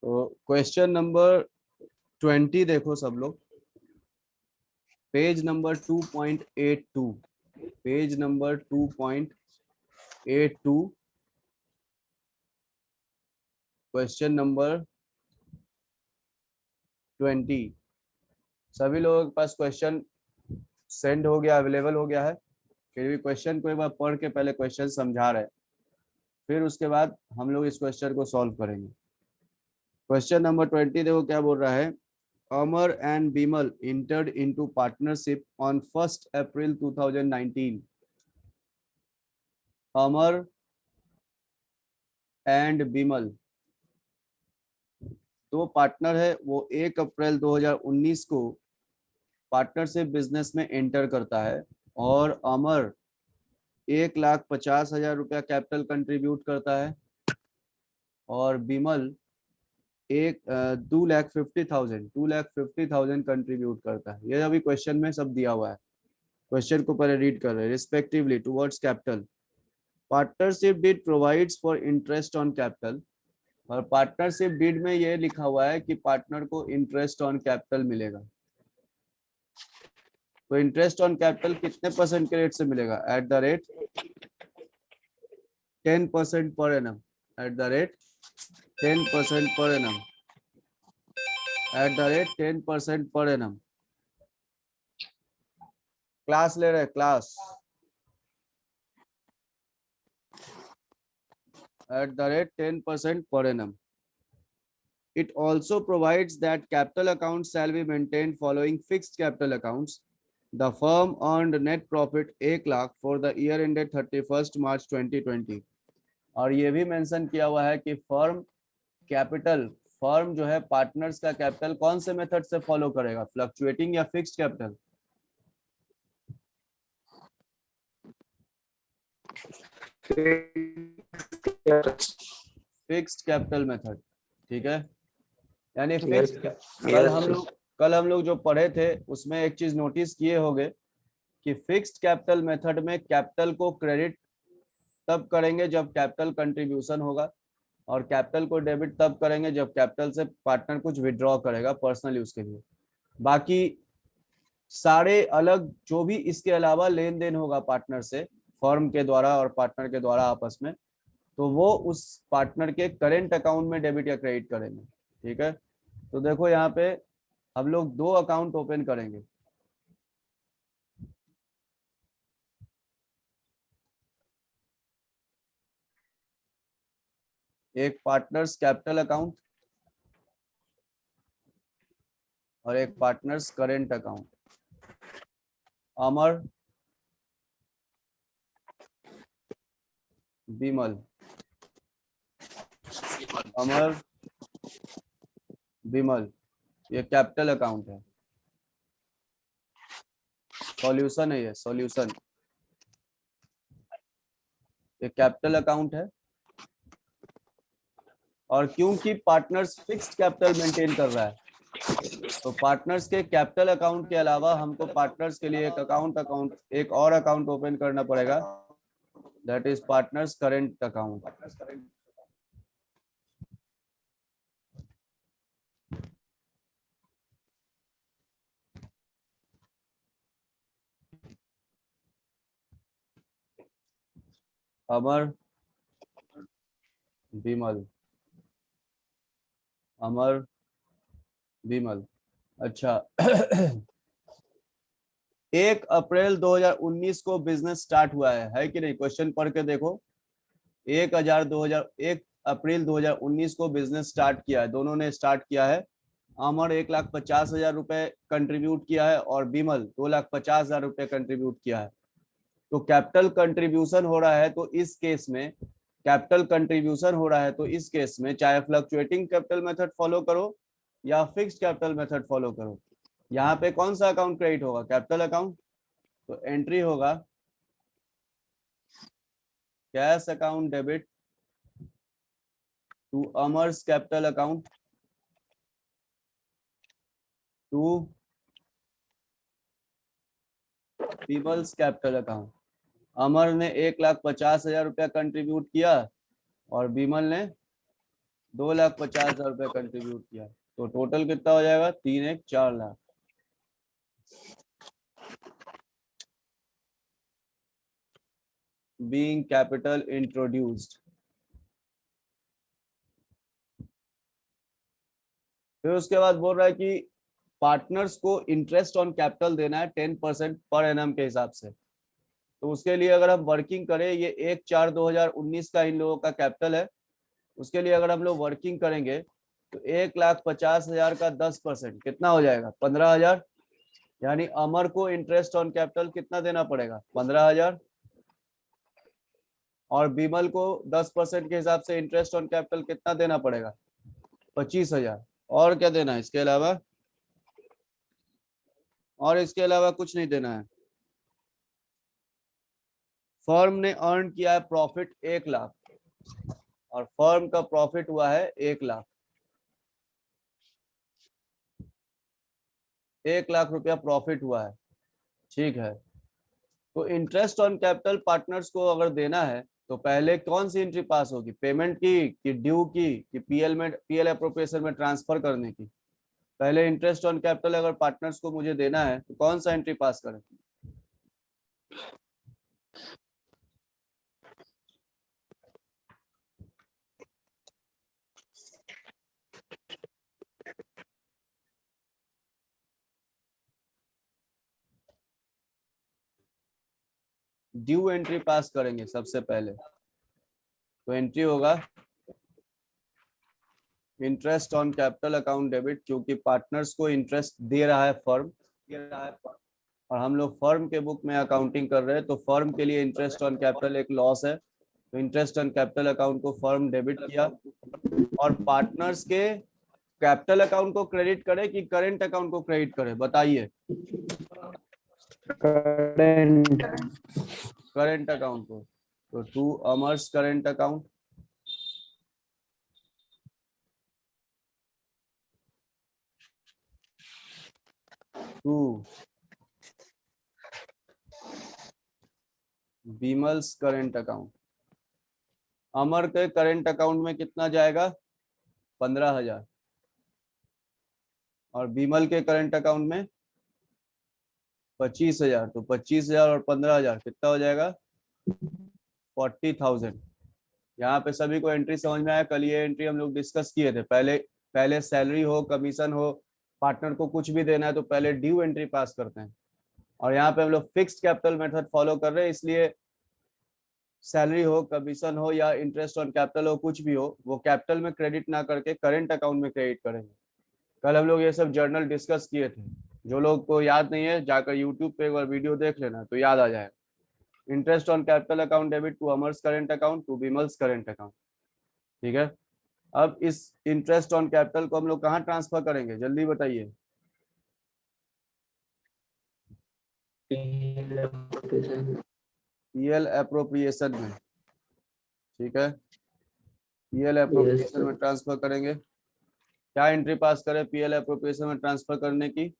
तो question number 20 देखो सब लोग, page number 2.82, page number 2.82, question number 20। सभी लोगों के पास क्वेश्चन सेंड हो गया, अवेलेबल हो गया है? फिर भी क्वेश्चन को एक बार पढ़ के पहले क्वेश्चन समझा रहे हैं, फिर उसके बाद हम लोग इस क्वेश्चन को सॉल्व करेंगे। क्वेश्चन नंबर 20 देखो क्या बोल रहा है। Amar and Bimal entered into partnership on 1st April 2019। Amar and Bimal दो पार्टनर है, वो 1 अप्रैल 2019 को पार्टनरशिप बिजनेस में एंटर करता है, और अमर 1,50,000 रुपया कैपिटल कंट्रीब्यूट करता है, और बिमल 2,50,000 कंट्रीब्यूट करता है। ये अभी क्वेश्चन में सब दिया हुआ है। क्वेश्चन को पहले रीड कर रहे हैं। Respectively towards capital, partnership deed provides for interest on capital. और पार्टनरशिप डीड में ये लिखा हुआ है कि पार्टनर को इंटरेस्ट ऑन कैपिटल मिलेगा। तो इंटरेस्ट ऑन कैपिटल कितने परसेंट के रेट से मिलेगा? At the rate 10% per annum, at the rate 10% per annum, at the rate 10% per annum. Class ले रहे हैं, class. At the rate 10% per annum. It also provides that capital accounts shall be maintained following fixed capital accounts. The firm earned net profit 1 lakh for the year ended 31st March 2020। और ये भी mention किया हुआ है कि firm जो है partners का कैपिटल कौन से मेथड से फॉलो करेगा, फ्लक्चुएटिंग या fixed capital? Fixed capital method, ठीक है। यानी फिक्स्ड, कल हम लोग जो पढ़े थे उसमें एक चीज नोटिस किए होंगे कि फिक्स्ड कैपिटल मेथड में कैपिटल को क्रेडिट तब करेंगे जब कैपिटल कंट्रीब्यूशन होगा, और कैपिटल को डेबिट तब करेंगे जब कैपिटल से पार्टनर कुछ विड्रॉ करेगा पर्सनल यूज के लिए। बाकी सारे अलग जो भी इसके अलावा लेन देन होगा पार्टनर से, फर्म के द्वारा और पार्टनर के द्वारा आपस में, तो वो उस पार्टनर के करेंट अकाउंट में डेबिट या क्रेडिट करेंगे, ठीक है। तो देखो यहाँ पे हम लोग दो अकाउंट ओपन करेंगे। एक पार्टनर्स कैपिटल अकाउंट और एक partners current account. Amar, Bimal, Amar, Bimal, ये कैपिटल अकाउंट है। सॉल्यूशन है, ये सॉल्यूशन, ये कैपिटल अकाउंट है। और क्योंकि पार्टनर्स फिक्स्ड कैपिटल मेंटेन कर रहा है, तो पार्टनर्स के कैपिटल अकाउंट के अलावा हमको पार्टनर्स के लिए एक और अकाउंट ओपन करना पड़ेगा, that is partners current account. Amar, Bimal, Amar, Bimal. अच्छा 1 अप्रैल 2019 को बिजनेस स्टार्ट हुआ है कि नहीं? क्वेश्चन पढ़ के देखो। 1 अप्रैल 2019 को बिजनेस स्टार्ट किया है, दोनों ने स्टार्ट किया है। अमर 1,50,000 रुपए कंट्रीब्यूट किया है और बिमल 2,50,000 रुपए कंट्रीब्यूट किया है। तो कैपिटल कंट्रीब्यूशन हो रहा है, तो इस केस में कैपिटल कंट्रीब्यूशन हो रहा है, तो इस केस में चाहे फ्लक्चुएटिंग कैपिटल मेथड फॉलो करो या फिक्स्ड कैपिटल मेथड फॉलो करो, यहाँ पे कौन सा अकाउंट क्रेडिट होगा? Capital account. तो एंट्री होगा cash account debit to Amar's capital account to people's capital account. Amar ने 1,50,000 रुपया कंट्रीब्यूट किया और बिमल ने 2,50,000 रुपये कंट्रीब्यूट किया, तो टोटल कितना हो जाएगा? 3,1,4 लाख। Being capital introduced. फिर उसके बाद बोल रहा है कि पार्टनर्स को इंटरेस्ट ऑन कैपिटल देना है 10% पर एनम के हिसाब से। तो उसके लिए अगर हम वर्किंग करें, ये 1/4/2019 का इन लोगों का कैपिटल है, उसके लिए अगर हम लोग वर्किंग करेंगे तो 1,50,000 का 10% कितना हो जाएगा? 15,000। यानी अमर को इंटरेस्ट ऑन कैपिटल कितना देना पड़ेगा? 15,000। और बीमल को 10% के हिसाब से इंटरेस्ट ऑन कैपिटल कितना देना पड़ेगा? 25,000। और क्या देना है इसके अलावा? और इसके अलावा कुछ नहीं देना है। फर्म ने अर्न किया है प्रॉफिट 1 लाख, और फर्म का प्रॉफिट हुआ है 1 लाख। 1 लाख रुपया प्रॉफिट हुआ है, ठीक है। तो इंटरेस्ट ऑन कैपिटल पार्टनर्स को अगर देना है तो पहले कौन सी एंट्री पास होगी? पेमेंट की, कि ड्यू की, कि पीएल एप्रोप्रिएशन में ट्रांसफर करने की? पहले इंटरेस्ट ऑन कैपिटल अगर पार्टनर्स को मुझे देना है तो कौन सा एंट्री पास करें? ड्यू एंट्री पास करेंगे सबसे पहले। तो एंट्री होगा interest on capital account debit, क्योंकि पार्टनर्स को इंटरेस्ट दे रहा है फर्म, और हम लोग फर्म के बुक में अकाउंटिंग कर रहे हैं, तो फर्म के लिए इंटरेस्ट ऑन कैपिटल एक लॉस है। तो इंटरेस्ट ऑन कैपिटल अकाउंट को फर्म डेबिट किया, और पार्टनर्स के कैपिटल अकाउंट को क्रेडिट करे कि करेंट अकाउंट को क्रेडिट करे? बताइए। करेंट अकाउंट को। तो to Amar's current account, to Bimal's current account. Amar के करेंट अकाउंट में कितना जाएगा? 15,000। और बीमल के करंट अकाउंट में 25,000। तो 25,000 और 15,000 कितना हो जाएगा? 40,000। यहाँ पे सभी को एंट्री समझ में आया? कल ये एंट्री हम लोग डिस्कस किए थे। पहले पहले सैलरी हो, कमीशन हो, पार्टनर को कुछ भी देना है तो पहले ड्यू एंट्री पास करते हैं। और यहाँ पे हम लोग फिक्स्ड कैपिटल मेथड फॉलो कर रहे हैं, इसलिए सैलरी हो, कमीशन हो, या इंटरेस्ट ऑन कैपिटल हो, कुछ भी हो, वो कैपिटल में क्रेडिट ना करके करेंट अकाउंट में क्रेडिट करेंगे। कल हम लोग ये सब जर्नल डिस्कस किए थे। जो लोग को याद नहीं है जाकर यूट्यूब पे एक बार वीडियो देख लेना तो याद आ जाएगा। Interest on capital account debit to Amar's current account to Bimal's current account, ठीक है। अब इस इंटरेस्ट ऑन कैपिटल को हम लोग कहाँ ट्रांसफर करेंगे? जल्दी बताइए। पीएल एप्रोप्रिएशन में, ठीक है। पीएल एप्रोप्रिएशन में ट्रांसफर करेंगे। क्या एंट्री पास करें पीएल एप्रोप्रिएशन में ट्रांसफर करने की?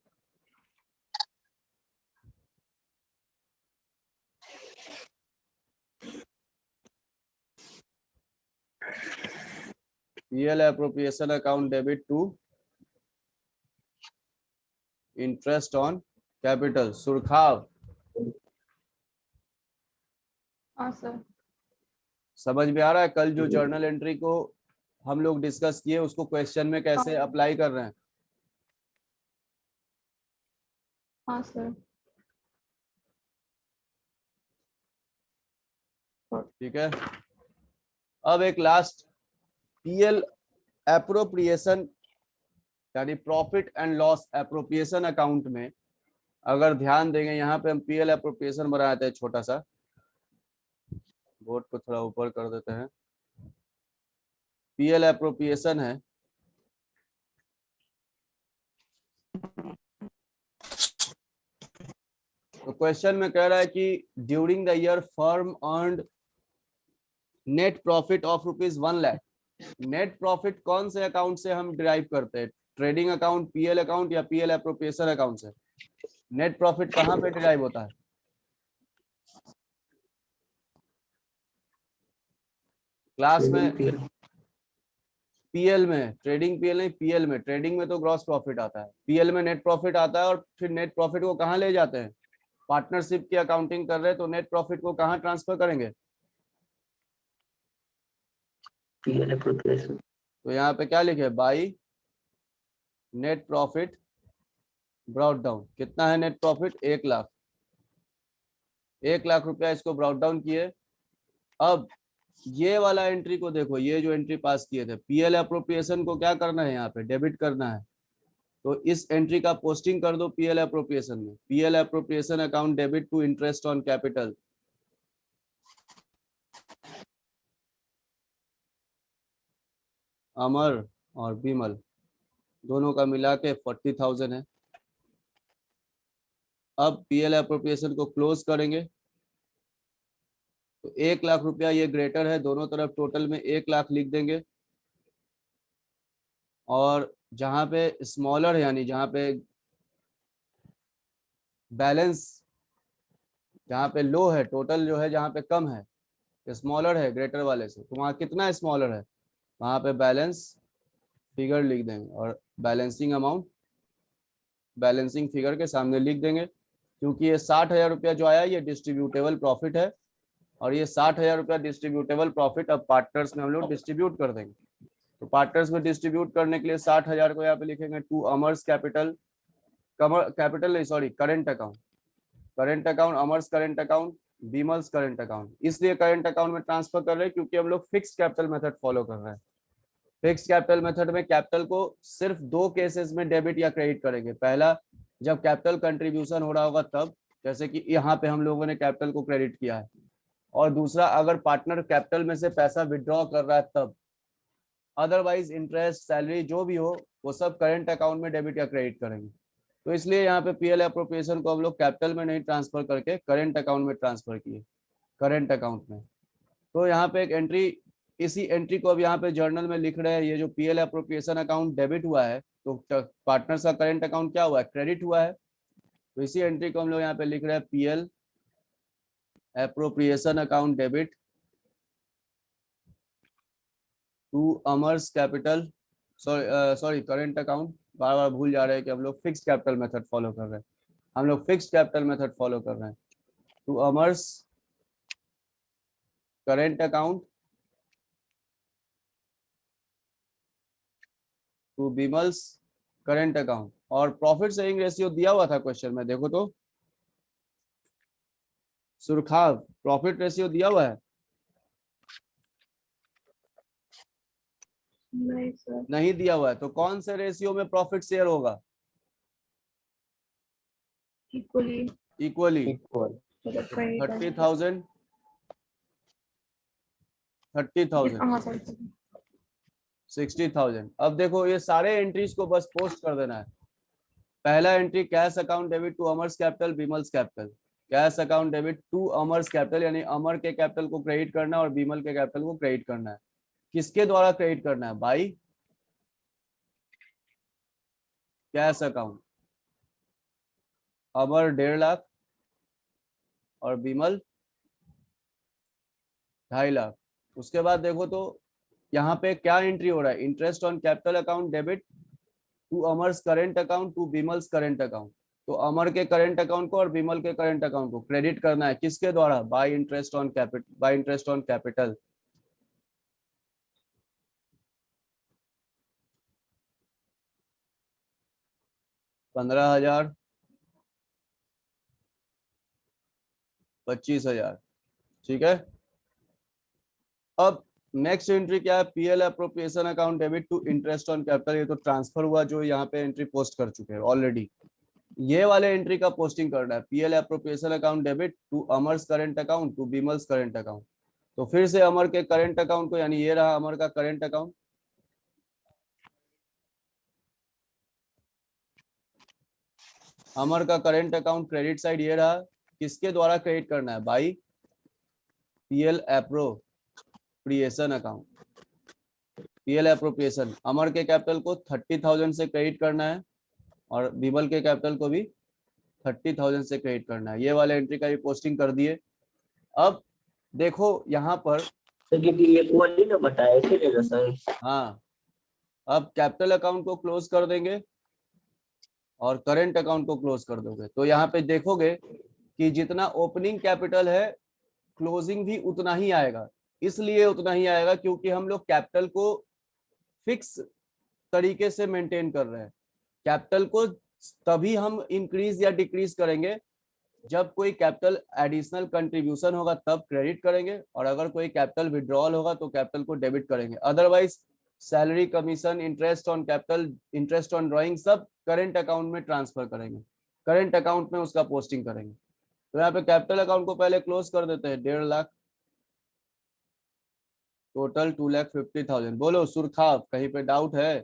PL appropriation account debit to interest on capital. सुरखाव, हाँ सर। समझ में आ रहा है? कल जो जर्नल एंट्री को हम लोग डिस्कस किए उसको क्वेश्चन में कैसे अप्लाई कर रहे हैं? हाँ सर। ठीक है। अब एक लास्ट पीएल एप्रोप्रिएशन, यानी profit and loss appropriation account में अगर ध्यान देंगे, यहाँ पे हम पीएल एप्रोप्रिएशन बनाए थे, छोटा सा बोर्ड को थोड़ा ऊपर कर देते हैं। पीएल एप्रोप्रिएशन है, तो क्वेश्चन में कह रहा है कि during the year firm earned net profit of ₹1 lakh. Net profit कौन से अकाउंट से हम डिराइव करते हैं? ट्रेडिंग अकाउंट, पीएल अकाउंट, या पीएल एप्रोप्रिएशन अकाउंट से? नेट प्रॉफिट कहाँ पे डिराइव होता है? क्लास में पीएल में, ट्रेडिंग पीएल नहीं, पीएल में, ट्रेडिंग में तो ग्रॉस प्रॉफिट आता है, पीएल में नेट प्रॉफिट आता है, और फिर नेट प्रॉफिट को कहाँ ले जाते हैं, पार्टनरशिप की अकाउंटिंग कर रहे हैं तो नेट प्रॉफिट को कहाँ ट्रांसफर करेंगे, पीएल एप्रोप्रिएशन। तो यहाँ पे क्या लिखे, by net profit brought down. कितना है नेट प्रॉफिट, 1,00,000, 1,00,000 रुपया इसको ब्रॉट डाउन किए। अब ये वाला एंट्री को देखो, ये जो एंट्री पास किए थे, पीएल अप्रोप्रिएशन को क्या करना है, यहाँ पे डेबिट करना है, तो इस एंट्री का पोस्टिंग कर दो पीएल अप्रोप्रिएशन में, PL appropriation account debit to interest on capital. Amar और विमल दोनों का मिला के 40,000 है। अब पीएल अप्रोप्रिएशन को क्लोज करेंगे तो 1,00,000 रुपया ये ग्रेटर है, दोनों तरफ टोटल में 1,00,000 लिख देंगे, और जहां पे स्मॉलर है, यानी जहां पे बैलेंस, जहां पे लो है, टोटल जो है जहां पे कम है, स्मॉलर है ग्रेटर वाले से, तो वहां कितना स्मॉलर है, वहां पे बैलेंस फिगर लिख देंगे, और बैलेंसिंग अमाउंट बैलेंसिंग फिगर के सामने लिख देंगे, क्योंकि ये 60,000 रुपया जो आया ये डिस्ट्रीब्यूटेबल प्रॉफिट है, और ये 60,000 रुपया डिस्ट्रीब्यूटेबल प्रॉफिट अब पार्टनर्स में हम लोग डिस्ट्रीब्यूट कर देंगे। तो पार्टनर्स में डिस्ट्रीब्यूट करने के लिए 60,000 को यहाँ पे लिखेंगे टू अमर्स कैपिटल, कैपिटल नहीं sorry, current account, current account, Amar's current account, Bimal's current account. इसलिए करेंट अकाउंट में ट्रांसफर कर रहे हैं क्योंकि हम लोग फिक्स्ड कैपिटल मेथड फॉलो कर रहे हैं। फिक्स्ड कैपिटल मेथड में कैपिटल को सिर्फ 2 केसेस में डेबिट या क्रेडिट करेंगे। पहला, जब कैपिटल कंट्रीब्यूशन हो रहा होगा तब, जैसे कि यहाँ पे हम लोगों ने कैपिटल को क्रेडिट किया है, और दूसरा, अगर पार्टनर कैपिटल में से पैसा विड्रॉ कर रहा है तब। अदरवाइज इंटरेस्ट, सैलरी जो भी हो वो सब करेंट अकाउंट में डेबिट या क्रेडिट करेंगे। तो इसलिए यहाँ पे पीएल एप्रोप्रिएशन को हम लोग कैपिटल में नहीं ट्रांसफर करके करेंट अकाउंट में ट्रांसफर किए, करेंट अकाउंट में। तो यहाँ पे एक एंट्री, इसी एंट्री को अब यहाँ पे जर्नल में लिख रहे हैं, ये जो पीएल एप्रोप्रिएशन अकाउंट डेबिट हुआ है तो पार्टनर्स का करेंट अकाउंट क्या हुआ है, क्रेडिट हुआ है। तो इसी एंट्री को हम लोग यहाँ पे लिख रहे हैं PL appropriation account debit to Amar's capital, sorry current account, बार बार भूल जा रहे हैं कि हम लोग फिक्स्ड कैपिटल मेथड फॉलो कर रहे हैं, हम लोग फिक्स्ड कैपिटल मेथड फॉलो कर रहे हैं। To Amar's current account to Bimal's current account, और प्रॉफिट शेयरिंग रेशियो दिया हुआ था क्वेश्चन में, देखो तो सुरखाव, प्रॉफिट रेशियो दिया हुआ है, नहीं सर। नहीं दिया हुआ है, तो कौन से रेशियो में प्रॉफिट शेयर होगा, इक्वली। इक्वली, इक्वल 30,000 30,000 हाँ सर। 60,000। अब देखो ये सारे एंट्रीज को बस पोस्ट कर देना है। पहला entry cash account debit to Amar's capital Bimal's capital, cash account debit to Amar's capital, यानी अमर के कैपिटल को क्रेडिट करना है और बीमल के कैपिटल को क्रेडिट करना है। किसके द्वारा क्रेडिट करना है, बाई कैश अकाउंट, अमर 1.5 लाख और बीमल 2.5 लाख। उसके बाद देखो तो यहाँ पे क्या एंट्री हो रहा है, interest on capital account debit to Amar's current account to Bimal's current account. तो अमर के करेंट अकाउंट को और बीमल के करेंट अकाउंट को क्रेडिट करना है, किसके द्वारा, by interest on capital, by interest on capital. $15,000, 25,000, ठीक है। अब नेक्स्ट एंट्री क्या है, PL appropriation account debit to interest on capital, ये तो ट्रांसफर हुआ जो यहाँ पे एंट्री पोस्ट कर चुके हैं ऑलरेडी। ये वाले एंट्री का पोस्टिंग करना है, PL appropriation account debit to Amar's current account to Bimal's current account. तो फिर से अमर के करेंट अकाउंट को, यानी ये रहा अमर का करेंट अकाउंट, अमर का करेंट अकाउंट क्रेडिट साइड ये रहा, किसके द्वारा क्रेडिट करना है, by PL appropriation account, PL appropriation. Amar के कैपिटल को 30,000 से क्रेडिट करना है और बीमल के कैपिटल को भी 30,000 से क्रेडिट करना है। ये वाले एंट्री का भी पोस्टिंग कर दिए। अब देखो यहाँ पर, क्योंकि इक्वली ना बताया इसीलिए ना सर। हाँ अब कैपिटल अकाउंट को क्लोज कर देंगे और करेंट अकाउंट को क्लोज कर दोगे, तो यहाँ पे देखोगे कि जितना ओपनिंग कैपिटल है क्लोजिंग भी उतना ही आएगा। इसलिए उतना ही आएगा क्योंकि हम लोग कैपिटल को फिक्स तरीके से मेंटेन कर रहे हैं। कैपिटल को तभी हम इंक्रीज या डिक्रीज करेंगे जब कोई कैपिटल एडिशनल कंट्रीब्यूशन होगा तब क्रेडिट करेंगे, और अगर कोई कैपिटल विड्रॉल होगा तो कैपिटल को डेबिट करेंगे। Otherwise salary, commission, interest on capital, interest on drawing सब करेंट अकाउंट में ट्रांसफर करेंगे, करेंट अकाउंट में उसका पोस्टिंग करेंगे। तो यहाँ पे कैपिटल अकाउंट को पहले क्लोज कर देते हैं, 1.5 लाख, टोटल 2,50,000। बोलो सुरखाब, कहीं पे डाउट है?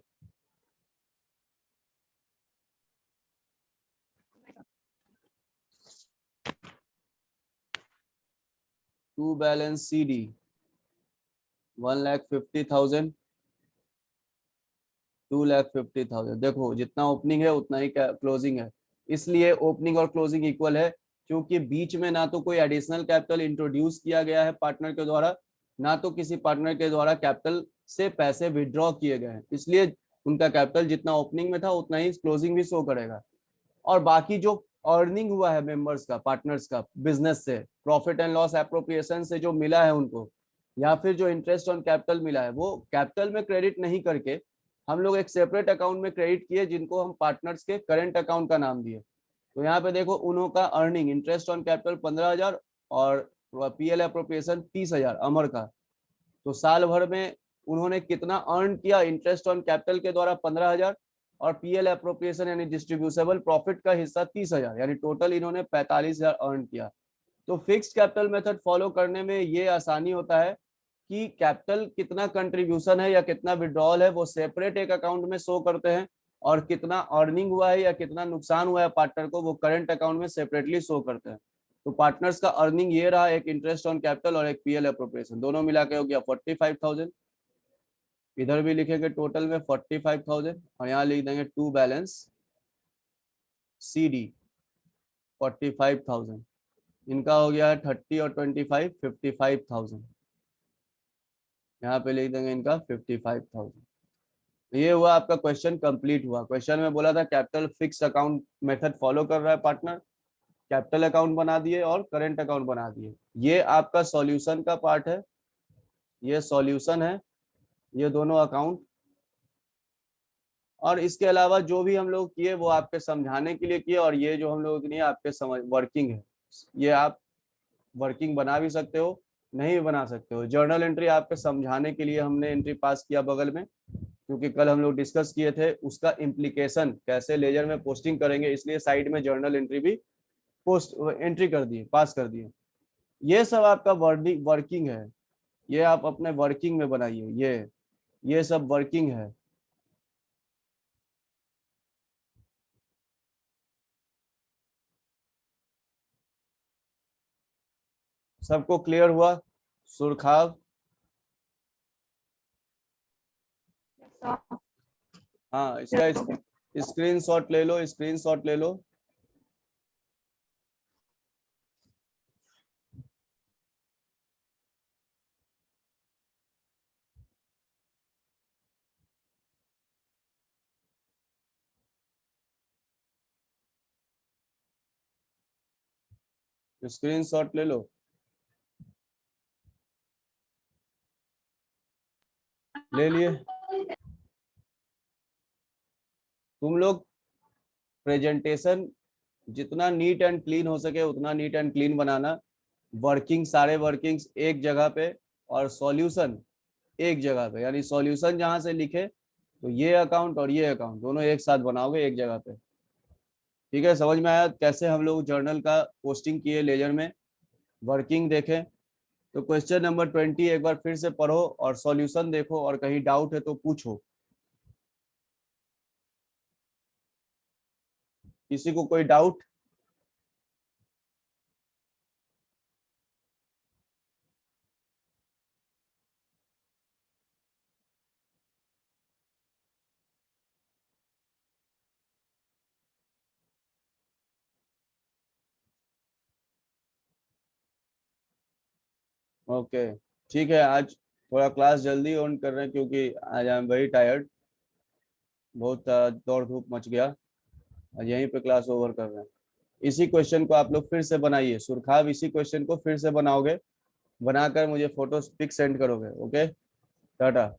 To balance CD 1,50,000, 2,50,000। देखो जितना ओपनिंग है उतना ही क्लोजिंग है, इसलिए ओपनिंग और क्लोजिंग इक्वल है, क्योंकि बीच में ना तो कोई एडिशनल कैपिटल इंट्रोड्यूस किया गया है पार्टनर के द्वारा, ना तो किसी पार्टनर के द्वारा कैपिटल से पैसे विड्रॉ किए गए हैं, इसलिए उनका कैपिटल जितना ओपनिंग में था उतना ही क्लोजिंग भी शो करेगा। और बाकी जो अर्निंग हुआ है मेंबर्स का, पार्टनर्स का, बिजनेस से, प्रॉफिट एंड लॉस एप्रोप्रिएशन से जो मिला है उनको, या फिर जो इंटरेस्ट ऑन कैपिटल मिला है, वो कैपिटल में क्रेडिट नहीं करके हम लोग एक सेपरेट अकाउंट में क्रेडिट किए, जिनको हम पार्टनर्स के करंट अकाउंट का नाम दिए। तो यहाँ पे देखो उन्हों का अर्निंग, इंटरेस्ट ऑन कैपिटल 15,000 और PL अप्रोप्रिएशन 30,000 अमर का। तो साल भर में उन्होंने कितना अर्न किया? इंटरेस्ट ऑन कैपिटल के द्वारा 15,000 और PL अप्रोप्रिएशन यानी डिस्ट्रीब्यूसेबल प्रॉफिट का हिस्सा 30,000, यानी टोटल इन्होंने 45,000 अर्न किया। तो फिक्स्ड कैपिटल मेथड फॉलो करने में ये आसानी होता है कि कैपिटल कितना कंट्रीब्यूशन है या कितना विड्रॉल है वो सेपरेट एक अकाउंट में शो करते हैं, और कितना अर्निंग हुआ है या कितना नुकसान हुआ है पार्टनर को वो करंट अकाउंट में सेपरेटली शो करते हैं। तो पार्टनर्स का अर्निंग ये रहा, एक इंटरेस्ट ऑन कैपिटल और एक PL अप्रोप्रिएशन, दोनों मिला के हो गया 45,000। इधर भी लिखेंगे टोटल में 45,000, और यहाँ लिख देंगे टू बैलेंस CD 45,000। इनका हो गया है 30 और 25 55,000। यहाँ पे लिख देंगे इनका 55,000। ये हुआ आपका क्वेश्चन कंप्लीट हुआ। क्वेश्चन में बोला था capital fix account method follow कर रहा है पार्टनर, कैपिटल अकाउंट बना दिए और करेंट अकाउंट बना दिए। ये आपका सॉल्यूशन का पार्ट है, ये सॉल्यूशन है, ये दोनों अकाउंट। और इसके अलावा जो भी हम लोग किए वो आपके समझाने के लिए किए, और ये जो हम लोग नहीं आपके समझ वर्किंग है, ये आप वर्किंग बना भी सकते हो, नहीं भी बना सकते हो। जर्नल एंट्री आपके समझाने के लिए हमने एंट्री पास किया बगल में, क्योंकि कल हम लोग डिस्कस किए थे उसका इम्प्लीकेशन कैसे लेजर में पोस्टिंग करेंगे, इसलिए साइड में जर्नल एंट्री भी पोस्ट एंट्री कर दिए, पास कर दिए। ये सब आपका वर्किंग है, ये आप अपने वर्किंग में बनाइए। ये सब वर्किंग है। सबको क्लियर हुआ? सुरखाव? हाँ, इसका स्क्रीनशॉट ले लो, स्क्रीनशॉट ले लो। स्क्रीनशॉट ले लो। ले लिए? तुम लोग प्रेजेंटेशन जितना नीट एंड क्लीन हो सके उतना neat and clean banana. Working, सारे वर्किंग्स एक जगह पे, और सॉल्यूशन एक जगह पे, यानी सॉल्यूशन जहां से लिखे तो ये अकाउंट और ये अकाउंट दोनों एक साथ बनाओगे एक जगह पे। ठीक है, समझ में आया कैसे हम लोग जर्नल का पोस्टिंग किए लेजर में? वर्किंग देखें तो क्वेश्चन नंबर 20 एक बार फिर से पढ़ो और सॉल्यूशन देखो, और कहीं डाउट है तो पूछो। किसी को कोई डाउट? ओके, ठीक है। आज थोड़ा क्लास जल्दी ऑन कर रहे हैं क्योंकि आज आई एम वेरी टायर्ड। बहुत दौड़ धूप मच गया और यहीं पे क्लास ओवर कर रहे हैं। इसी क्वेश्चन को आप लोग फिर से बनाइए, सुरखाब इसी क्वेश्चन को फिर से बनाओगे, बनाकर मुझे फोटो पिक सेंड करोगे। ओके, टाटा।